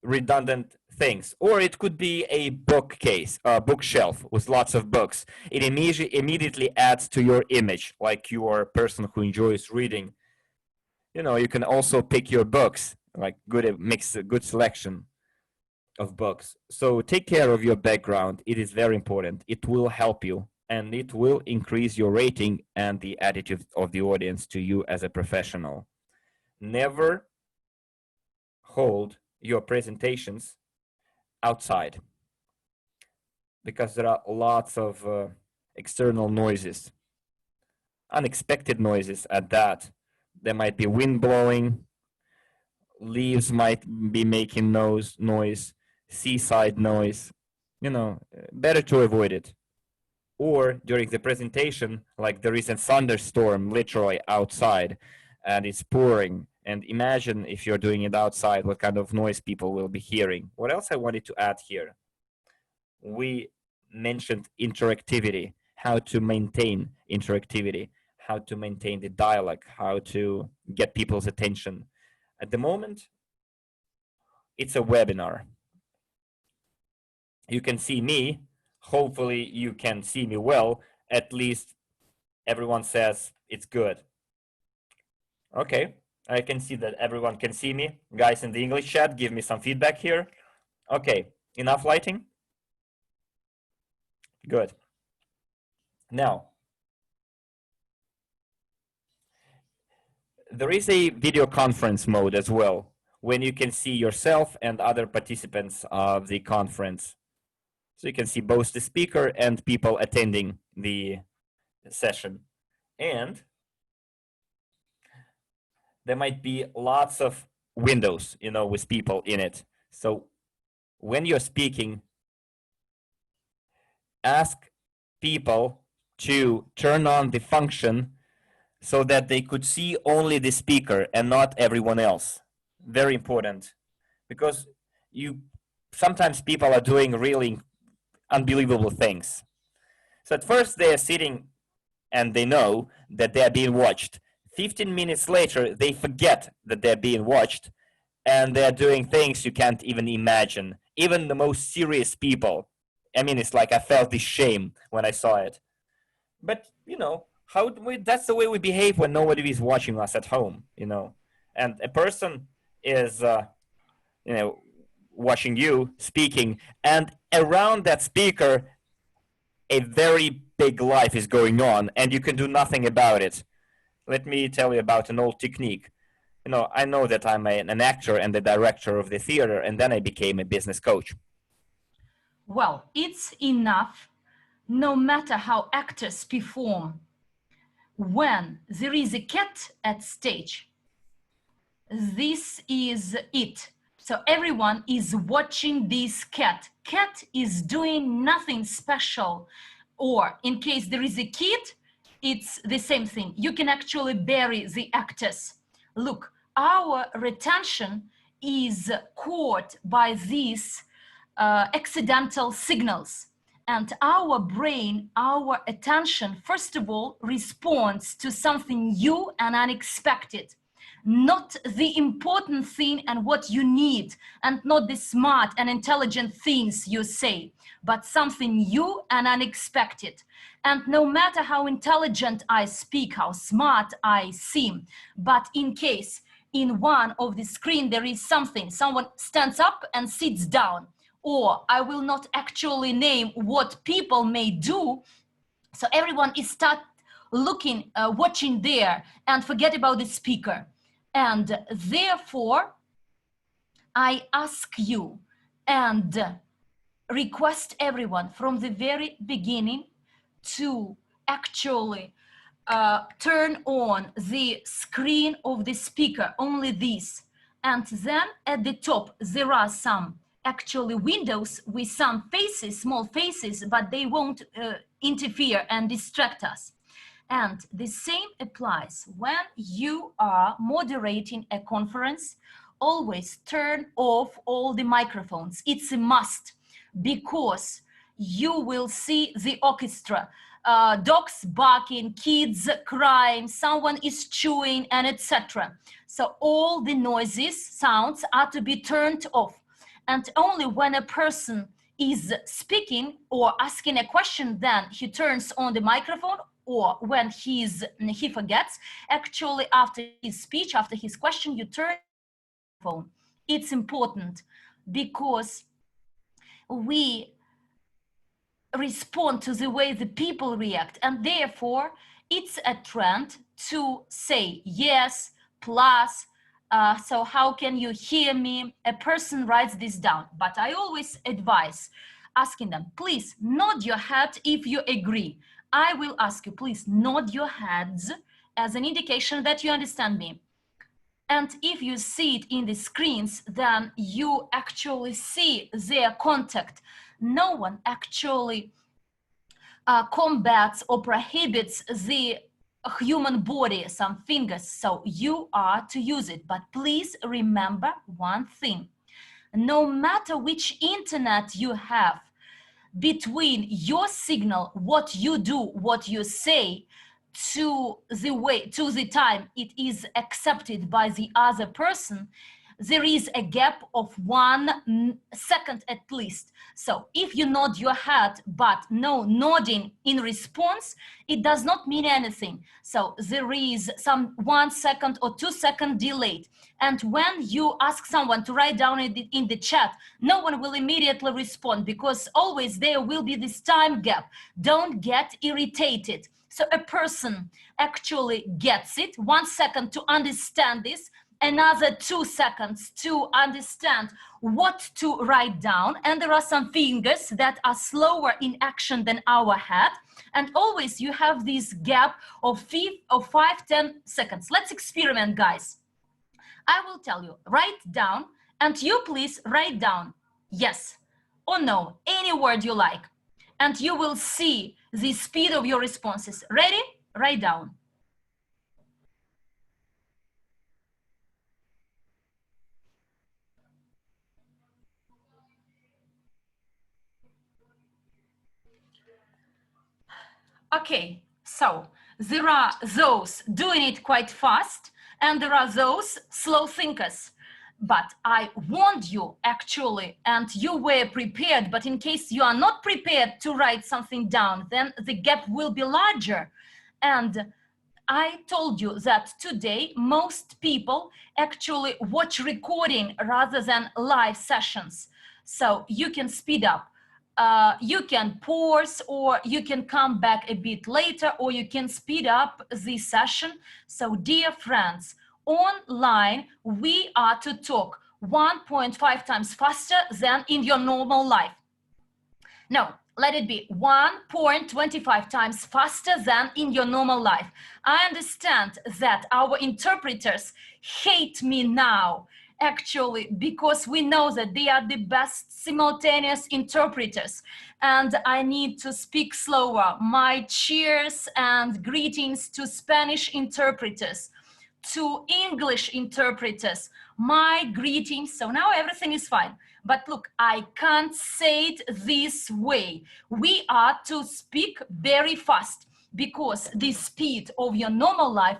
redundant things, or it could be a bookcase, a bookshelf with lots of books. It immediately adds to your image, like you are a person who enjoys reading. You know, you can also pick your books, like a good selection of books. So take care of your background. It is very important. It will help you, and it will increase your rating and the attitude of the audience to you as a professional. Never hold your presentations outside, because there are lots of external noises, unexpected noises at that. There might be wind blowing, leaves might be making noise, seaside noise. You know, better to avoid it. Or during the presentation, like there is a thunderstorm literally outside and it's pouring. And imagine if you're doing it outside, what kind of noise people will be hearing. What else I wanted to add here? we mentioned interactivity, how to maintain interactivity, how to maintain the dialogue, how to get people's attention. At the moment, it's a webinar. You can see me. Hopefully you can see me well. At least everyone says it's good. Okay, I can see that everyone can see me. Guys in the English chat, give me some feedback here. Okay, enough lighting? Good. Now, there is a video conference mode as well, when you can see yourself and other participants of the conference. So you can see both the speaker and people attending the session. And there might be lots of windows, you know, with people in it. So when you're speaking, ask people to turn on the function so that they could see only the speaker and not everyone else. Very important, because sometimes people are doing really unbelievable things. So at first they are sitting and they know that they are being watched. 15 minutes later, they forget that they're being watched and they're doing things you can't even imagine. Even the most serious people. I mean, it's like I felt this shame when I saw it. But, you know, that's the way we behave when nobody is watching us at home, you know. And a person is, you know, watching you speaking, and around that speaker, a very big life is going on, and you can do nothing about it. Let me tell you about an old technique. You know, I know that I'm an actor and the director of the theater, and then I became a business coach. Well, it's enough, no matter how actors perform. When there is a cat at stage, this is it. So everyone is watching this cat. Cat is doing nothing special. Or in case there is a kid, it's the same thing. You can actually bury the actors. Look, our retention is caught by these accidental signals. And our brain, our attention, first of all, responds to something new and unexpected. Not the important thing and what you need, and not the smart and intelligent things you say, but something new and unexpected. And no matter how intelligent I speak, how smart I seem, but in case in one of the screen there is something, someone stands up and sits down, or I will not actually name what people may do, so everyone is start looking, watching there, and forget about the speaker. And therefore, I ask you and request everyone from the very beginning to actually turn on the screen of the speaker, only this. And then at the top, there are some actually windows with some faces, small faces, but they won't interfere and distract us. And the same applies when you are moderating a conference. Always turn off all the microphones. It's a must, because you will see the orchestra, dogs barking, kids crying, someone is chewing, and etc. So all the noises, sounds are to be turned off. And only when a person is speaking or asking a question, then he turns on the microphone, or when he forgets. Actually, after his speech, after his question, you turn the phone. It's important because we respond to the way the people react, and therefore it's a trend to say yes, plus, so how can you hear me? A person writes this down, but I always advise asking them, please nod your head if you agree. I will ask you, please nod your heads as an indication that you understand me. And if you see it in the screens, then you actually see their contact. No one actually combats or prohibits the human body, some fingers, so you are to use it. But please remember one thing: no matter which internet you have, between your signal, what you do, what you say, to the time it is accepted by the other person, there is a gap of 1 second at least. So if you nod your head but no nodding in response, it does not mean anything. So there is some 1 second or 2 second delay. And when you ask someone to write down in the chat, no one will immediately respond, because always there will be this time gap. Don't get irritated. So a person actually gets it, 1 second to understand this, another 2 seconds to understand what to write down. And there are some fingers that are slower in action than our head. And always you have this gap of 5-10 seconds. Let's experiment, guys. I will tell you, write down, and you please write down yes or no, any word you like. And you will see the speed of your responses. Ready? Write down. Okay, so there are those doing it quite fast, and there are those slow thinkers. But I warned you actually, and you were prepared, but in case you are not prepared to write something down, then the gap will be larger. And I told you that today most people actually watch recording rather than live sessions. So you can speed up. You can pause, or you can come back a bit later, or you can speed up the session. So dear friends, online we are to talk 1.5 times faster than in your normal life. No, let it be 1.25 times faster than in your normal life. I understand that our interpreters hate me now, actually, because we know that they are the best simultaneous interpreters, and I need to speak slower. My cheers and greetings to Spanish interpreters, to English interpreters, my greetings. So now everything is fine. But look, I can't say it this way. We are to speak very fast, because the speed of your normal life,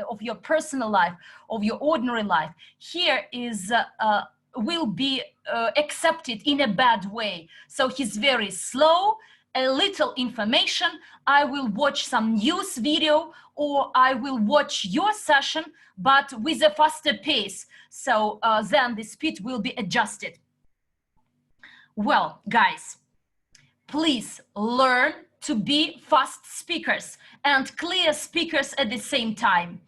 of your personal life, of your ordinary life, here is will be accepted in a bad way. So he's very slow, a little information. I will watch some news video, or I will watch your session, but with a faster pace. So then the speed will be adjusted. Well, guys, please learn to be fast speakers and clear speakers at the same time.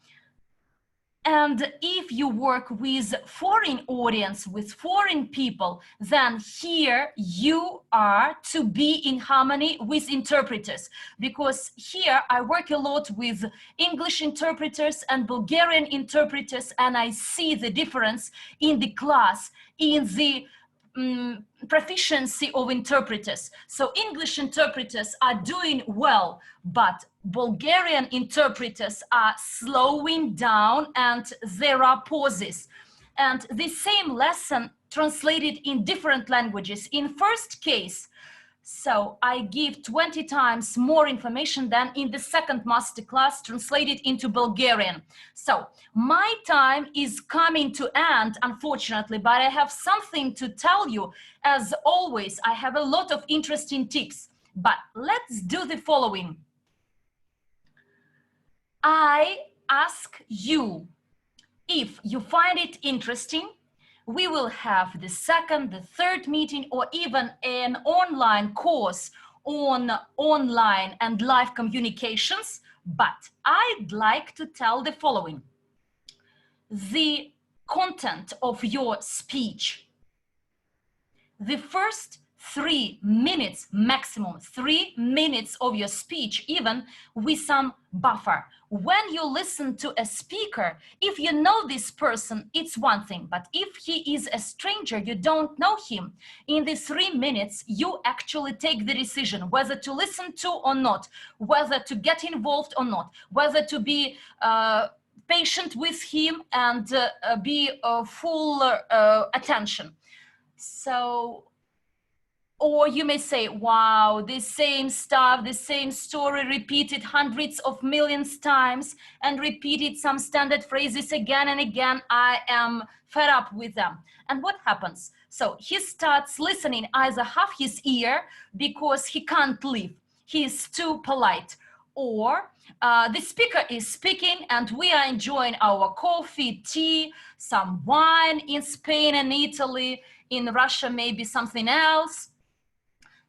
And if you work with foreign audience, with foreign people, then here you are to be in harmony with interpreters. Because here I work a lot with English interpreters and Bulgarian interpreters, and I see the difference in the class, in the proficiency of interpreters. So English interpreters are doing well, but Bulgarian interpreters are slowing down, and there are pauses. And the same lesson translated in different languages. In first case, so I give 20 times more information than in the second masterclass translated into Bulgarian. So my time is coming to end, unfortunately, but I have something to tell you. As always, I have a lot of interesting tips, but let's do the following. I ask you, if you find it interesting, we will have the second, the third meeting, or even an online course on online and live communications. But I'd like to tell the following. The content of your speech, the first 3 minutes, maximum 3 minutes of your speech, even with some buffer. When you listen to a speaker, if you know this person, it's one thing. But if he is a stranger, you don't know him, in these 3 minutes, you actually take the decision whether to listen to or not, whether to get involved or not, whether to be patient with him and be full attention. So Or you may say, wow, the same stuff, the same story repeated hundreds of millions times and repeated some standard phrases again and again. I am fed up with them. And what happens? So he starts listening either half his ear because he can't leave. He is too polite. Or the speaker is speaking and we are enjoying our coffee, tea, some wine in Spain and Italy, in Russia, maybe something else.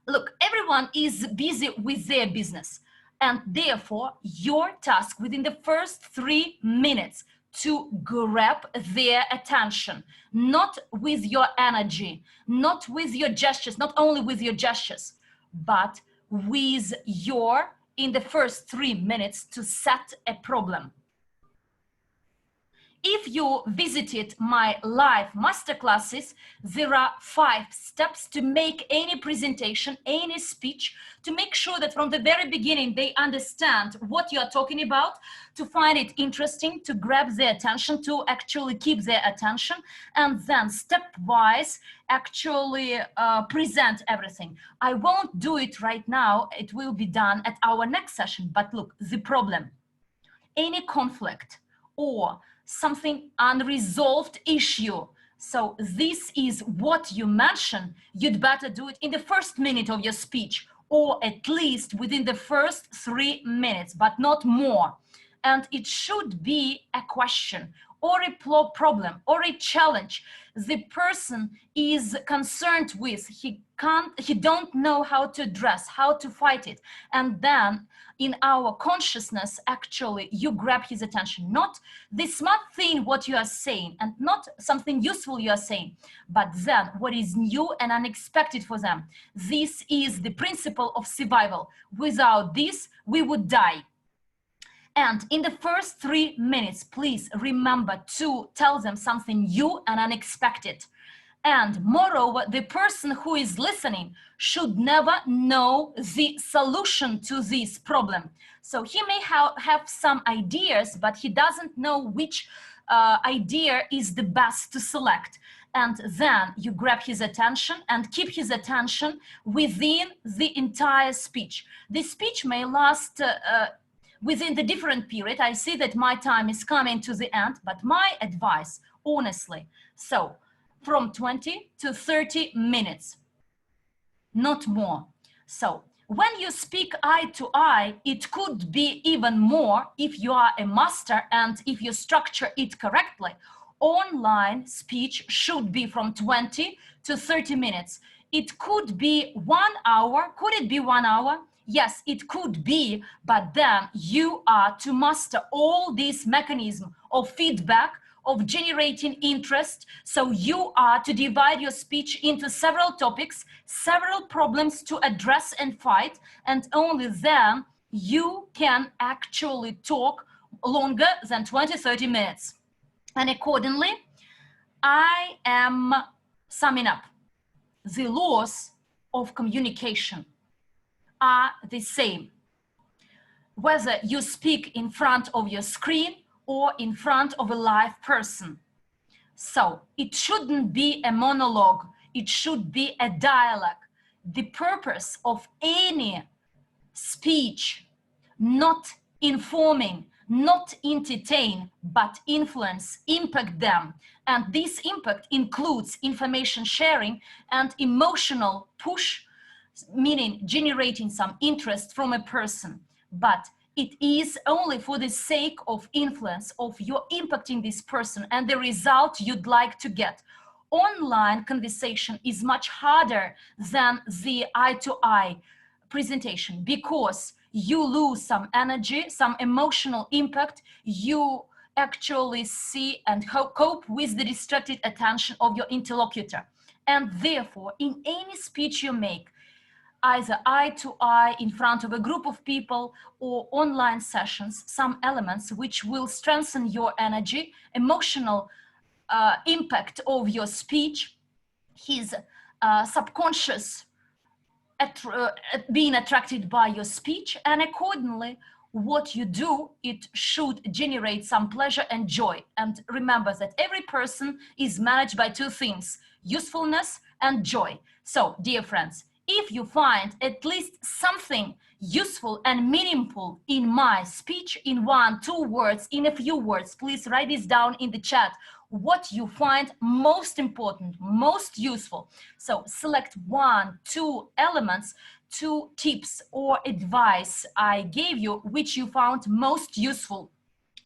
Look, everyone is busy with their business, and therefore your task within the first 3 minutes to grab their attention, not with your energy, not with your gestures, not only with your gestures, but with your, in the first 3 minutes, to set a problem. If you visited my live masterclasses, there are 5 steps to make any presentation, any speech, to make sure that from the very beginning they understand what you are talking about, to find it interesting, to grab their attention, to actually keep their attention, and then stepwise actually present everything. I won't do it right now. It will be done at our next session. But look, the problem, any conflict or something unresolved issue. So this is what you mention. You'd better do it in the first minute of your speech, or at least within the first 3 minutes, but not more. And it should be a question or a problem or a challenge the person is concerned with. He don't know how to address, how to fight it. And then in our consciousness, actually, you grab his attention, not the smart thing, what you are saying, and not something useful you are saying, but then what is new and unexpected for them. This is the principle of survival. Without this, we would die. And in the first 3 minutes, please remember to tell them something new and unexpected. And moreover, the person who is listening should never know the solution to this problem. So he may have some ideas, but he doesn't know which idea is the best to select. And then you grab his attention and keep his attention within the entire speech. The speech may last within the different period. I see that my time is coming to the end, but my advice, honestly, so from 20 to 30 minutes, not more. So when you speak eye to eye, it could be even more if you are a master and if you structure it correctly. Online speech should be from 20 to 30 minutes. It could be 1 hour. Could it be 1 hour? Yes, it could be, but then you are to master all this mechanism of feedback, of generating interest. So you are to divide your speech into several topics, several problems to address and fight, and only then you can actually talk longer than 20-30 minutes. And accordingly, I am summing up. The laws of communication are the same, whether you speak in front of your screen or in front of a live person. So it shouldn't be a monologue, it should be a dialogue. The purpose of any speech, not informing, not entertain, but influence, impact them. And this impact includes information sharing and emotional push, meaning generating some interest from a person. But it is only for the sake of influence, of your impacting this person and the result you'd like to get. Online conversation is much harder than the eye-to-eye presentation because you lose some energy, some emotional impact. You actually see and cope with the distracted attention of your interlocutor. And therefore, in any speech you make, either eye to eye in front of a group of people or online sessions, some elements which will strengthen your energy, emotional impact of your speech, his subconscious being attracted by your speech, and accordingly, what you do, it should generate some pleasure and joy. And remember that every person is managed by 2 things, usefulness and joy. So, dear friends, if you find at least something useful and meaningful in my speech, in 1, 2 words, in a few words, please write this down in the chat, what you find most important, most useful. So select 1, 2 elements, 2 tips or advice I gave you, which you found most useful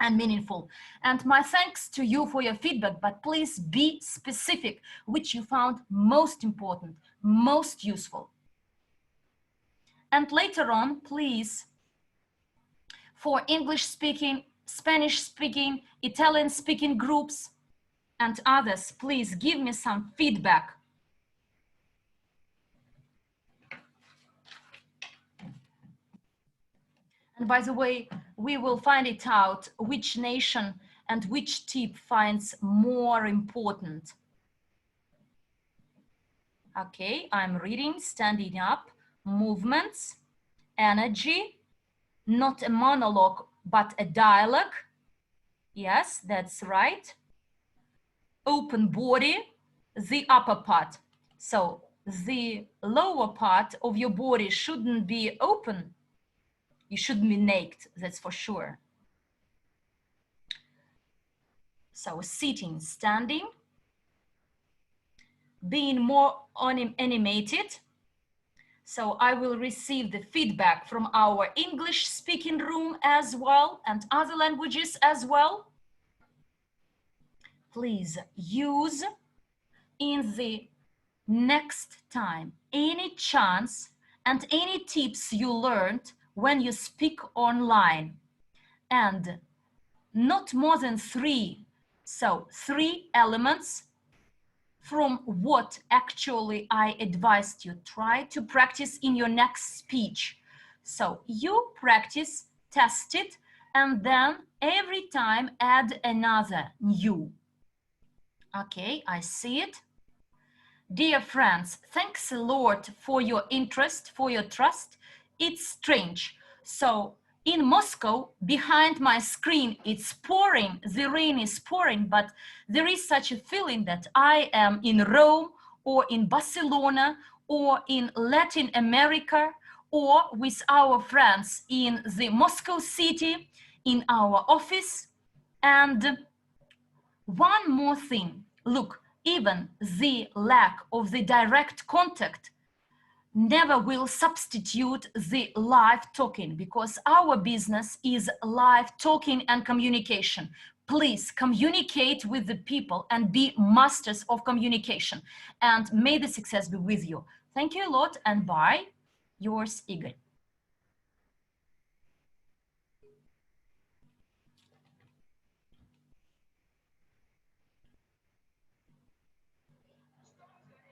and meaningful. And my thanks to you for your feedback, but please be specific, which you found most important, most useful. And later on, please, for English speaking, Spanish speaking, Italian speaking groups and others, please give me some feedback. And by the way, we will find it out which nation and which tip finds more important. Okay, I'm reading, standing up, movements, energy, not a monologue, but a dialogue. Yes, that's right. Open body, the upper part. So the lower part of your body shouldn't be open. You shouldn't be naked, that's for sure. So sitting, standing, being more animated. So I will receive the feedback from our English speaking room as well and other languages as well. Please use in the next time any chance and any tips you learned when you speak online, and not more than 3. So 3 elements from what actually I advised you. Try to practice in your next speech. So you practice, test it, and then every time add another new. Okay, I see it. Dear friends, thanks a lot for your interest, for your trust. It's strange. So in Moscow, behind my screen, it's pouring, the rain is pouring, but there is such a feeling that I am in Rome or in Barcelona or in Latin America or with our friends in the Moscow city, in our office. And one more thing, look, even the lack of the direct contact never will substitute the live talking, because our business is live talking and communication. Please communicate with the people and be masters of communication, and may the success be with you. Thank you a lot, and bye. Yours, Igor.